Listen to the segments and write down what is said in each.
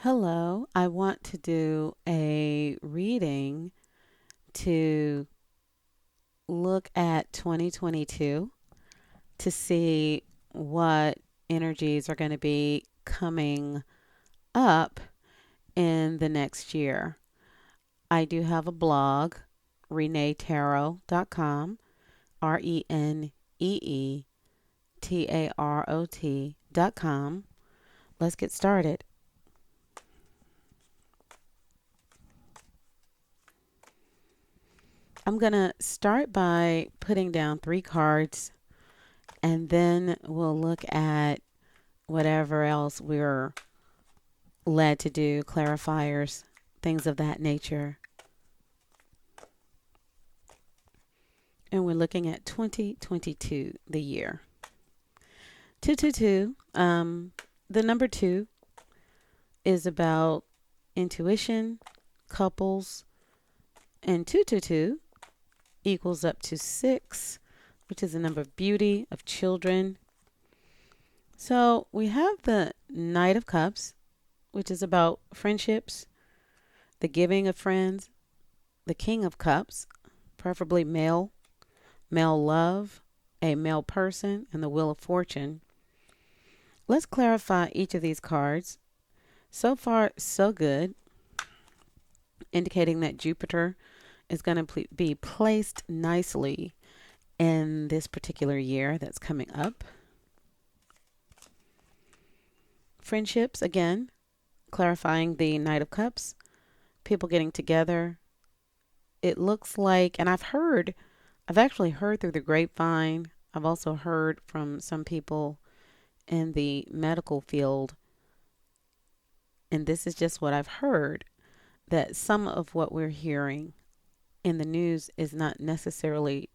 Hello, I want to do a reading to look at 2022 to see what energies are going to be coming up in the next year. I do have a blog, reneetarot.com, RENEETAROT.com. Let's get started. I'm going to start by putting down three cards, and then we'll look at whatever else we're led to do, clarifiers, things of that nature. And we're looking at 2022, the year. 222, the number two is about intuition, couples, and 222 equals up to 6, which is the number of beauty, of children. So we have the Knight of Cups, which is about friendships, the giving of friends, the King of Cups, preferably male love, a male person, and the Wheel of Fortune. Let's clarify each of these cards. So far, so good, indicating that Jupiter is going to be placed nicely in this particular year that's coming up. Friendships, again, clarifying the Knight of Cups, people getting together. It looks like, and I've actually heard through the grapevine, I've also heard from some people in the medical field, and this is just what I've heard, that some of what we're hearing in the news is not necessarily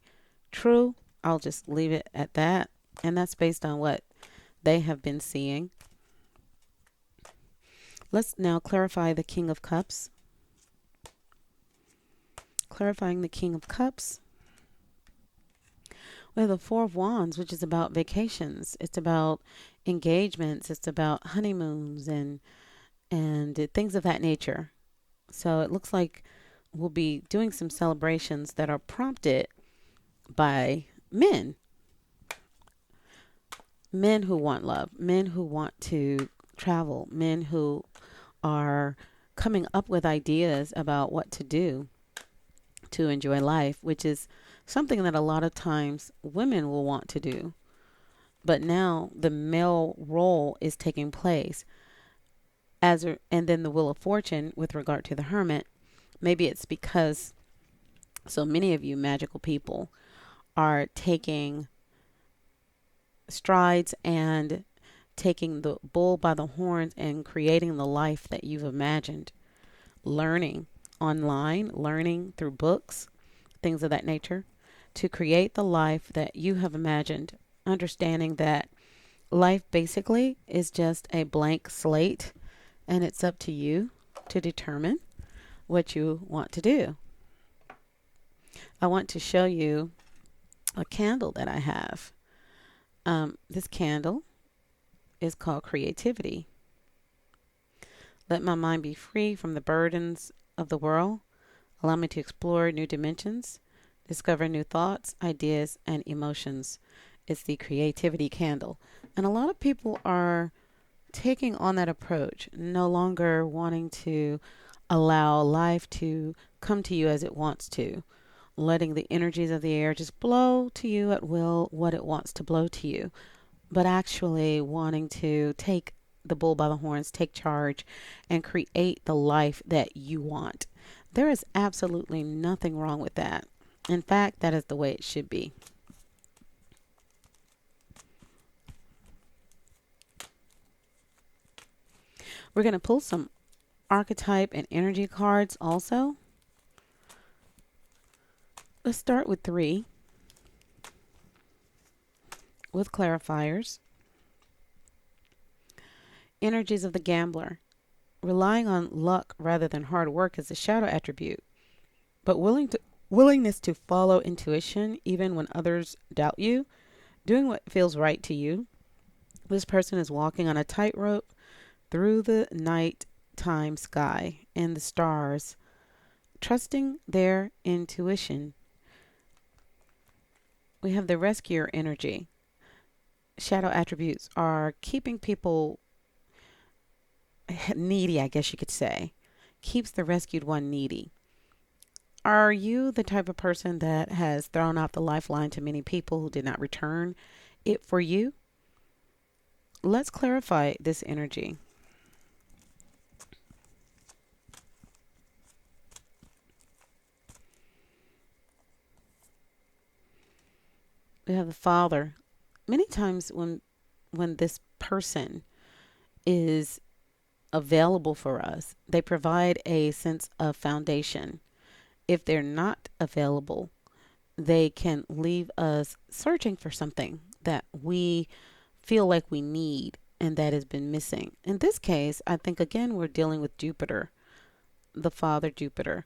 true. I'll just leave it at that. And that's based on what they have been seeing. Let's now clarify the King of Cups. Clarifying the King of Cups. We have the Four of Wands, which is about vacations. It's about engagements. It's about honeymoons and things of that nature. So it looks like we'll be doing some celebrations that are prompted by men. Men who want love, men who want to travel, men who are coming up with ideas about what to do to enjoy life, which is something that a lot of times women will want to do. But now the male role is taking place. And then the Wheel of Fortune with regard to the Hermit. Maybe it's because so many of you magical people are taking strides and taking the bull by the horns and creating the life that you've imagined. Learning online, learning through books, things of that nature, to create the life that you have imagined, understanding that life basically is just a blank slate, and it's up to you to determine what you want to do. I want to show you a candle that I have. This candle is called Creativity. Let my mind be free from the burdens of the world. Allow me to explore new dimensions, discover new thoughts, ideas, and emotions. It's the Creativity candle. And a lot of people are taking on that approach, no longer wanting to allow life to come to you as it wants to, letting the energies of the air just blow to you at will what it wants to blow to you, but actually wanting to take the bull by the horns, take charge, and create the life that you want. There is absolutely nothing wrong with that. In fact, that is the way it should be. We're going to pull some archetype and energy cards also. Let's start with 3 with clarifiers. Energies of the gambler. Relying on luck rather than hard work is a shadow attribute, but willingness to follow intuition even when others doubt you, doing what feels right to you. This person is walking on a tightrope through the night nighttime sky and the stars, trusting their intuition. We have the rescuer energy. Shadow attributes are keeping people needy, I guess you could say. Keeps the rescued one needy. Are you the type of person that has thrown out the lifeline to many people who did not return it for you? Let's clarify this energy. We have the father. Many times when this person is available for us, they provide a sense of foundation. If they're not available, they can leave us searching for something that we feel like we need and that has been missing. In this case, I think again we're dealing with Jupiter, the father Jupiter,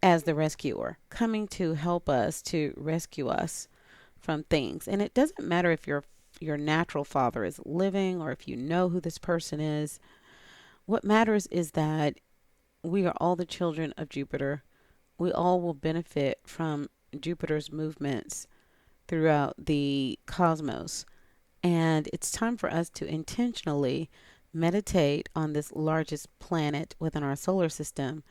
as the rescuer, coming to help us, to rescue us from things. And it doesn't matter if your natural father is living or if you know who this person is. What matters is that we are all the children of Jupiter. We all will benefit from Jupiter's movements throughout the cosmos. And it's time for us to intentionally meditate on this largest planet within our solar system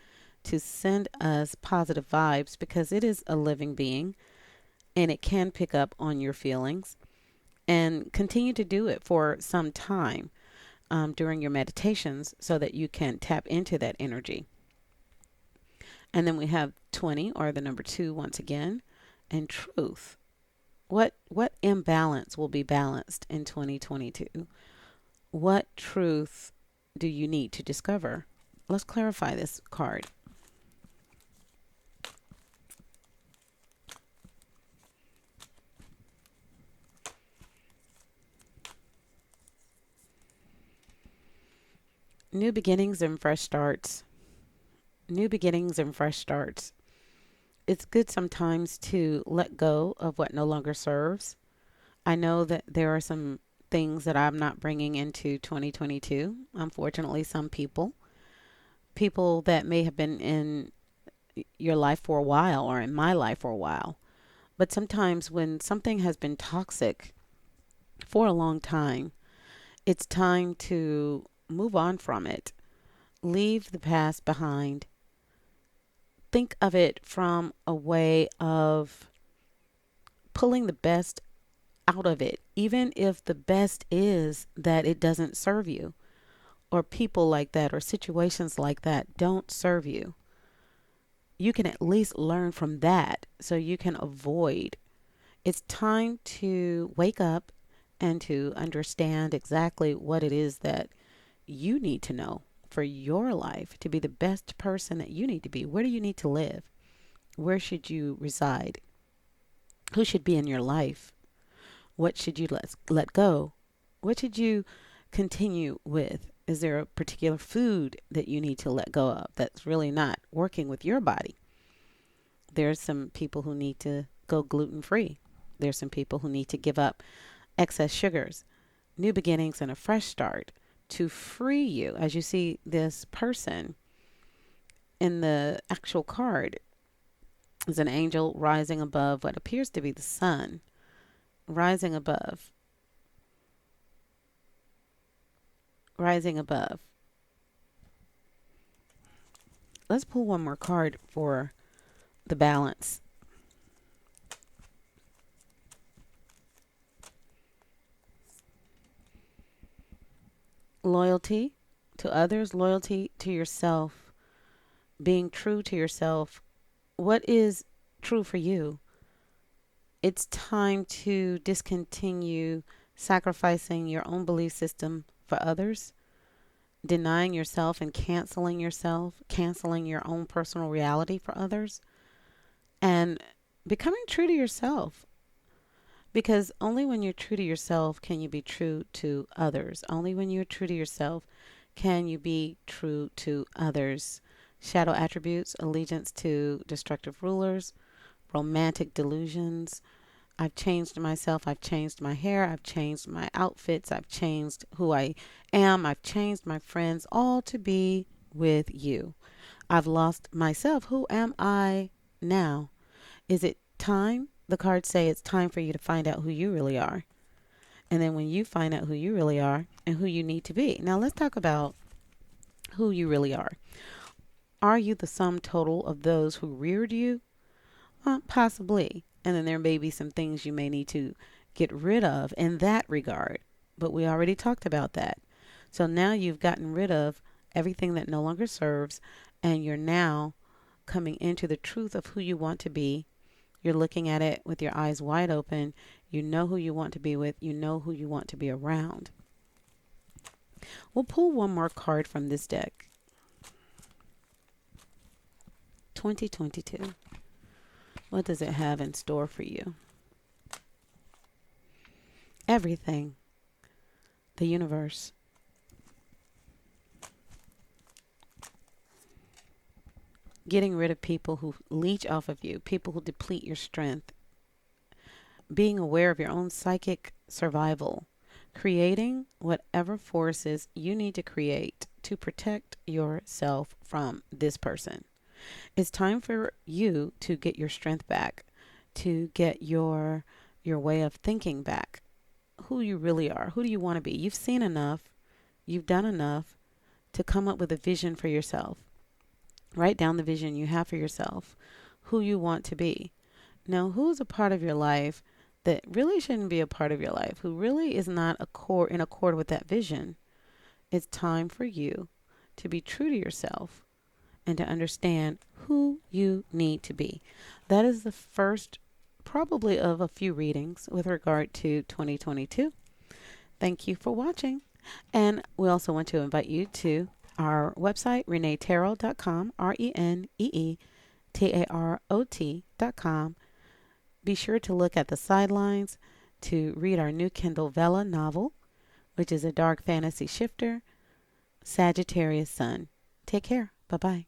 to send us positive vibes because it is a living being and it can pick up on your feelings, and continue to do it for some time during your meditations so that you can tap into that energy. And then we have 20, or the number 2 once again, and truth. What imbalance will be balanced in 2022? What truth do you need to discover? Let's clarify this card. New beginnings and fresh starts. New beginnings and fresh starts. It's good sometimes to let go of what no longer serves. I know that there are some things that I'm not bringing into 2022. Unfortunately, some people that may have been in your life for a while or in my life for a while. But sometimes when something has been toxic for a long time, it's time to move on from it. Leave the past behind. Think of it from a way of pulling the best out of it, even if the best is that it doesn't serve you, or people like that, or situations like that don't serve you. You can at least learn from that so you can avoid. It's time to wake up and to understand exactly what it is that you need to know for your life to be the best person that you need to be. Where do you need to live? Where should you reside? Who should be in your life? What should you let go? What should you continue with? Is there a particular food that you need to let go of that's really not working with your body? There's some people who need to go gluten free. There's some people who need to give up excess sugars. New beginnings and a fresh start to free you. As you see this person in the actual card is an angel rising above what appears to be the sun, rising above, rising above. Let's pull one more card for the balance. Loyalty to others, loyalty to yourself, being true to yourself. What is true for you? It's time to discontinue sacrificing your own belief system for others, denying yourself and canceling yourself, canceling your own personal reality for others, and becoming true to yourself. Because only when you're true to yourself can you be true to others. Only when you're true to yourself can you be true to others. Shadow attributes, allegiance to destructive rulers, romantic delusions, I've changed myself. I've changed my hair. I've changed my outfits. I've changed who I am. I've changed my friends, all to be with you. I've lost myself. Who am I now? Is it time? The cards say it's time for you to find out who you really are. And then when you find out who you really are and who you need to be. Now let's talk about who you really are. Are you the sum total of those who reared you? Possibly. And then there may be some things you may need to get rid of in that regard. But we already talked about that. So now you've gotten rid of everything that no longer serves, and you're now coming into the truth of who you want to be. You're looking at it with your eyes wide open. You know who you want to be with. You know who you want to be around. We'll pull one more card from this deck. 2022. What does it have in store for you? Everything. The universe. Getting rid of people who leech off of you, people who deplete your strength. Being aware of your own psychic survival. Creating whatever forces you need to create to protect yourself from this person. It's time for you to get your strength back, to get your way of thinking back. Who you really are. Who do you want to be? You've seen enough. You've done enough to come up with a vision for yourself. Write down the vision you have for yourself, who you want to be. Now, who's a part of your life that really shouldn't be a part of your life, who really is not in accord with that vision? It's time for you to be true to yourself and to understand who you need to be. That is the first, probably, of a few readings with regard to 2022. Thank you for watching. And we also want to invite you to our website, reneetarot.com, ReneeTarot.com. Be sure to look at the sidelines to read our new Kindle Vella novel, which is a dark fantasy shifter, Sagittarius Sun. Take care. Bye-bye.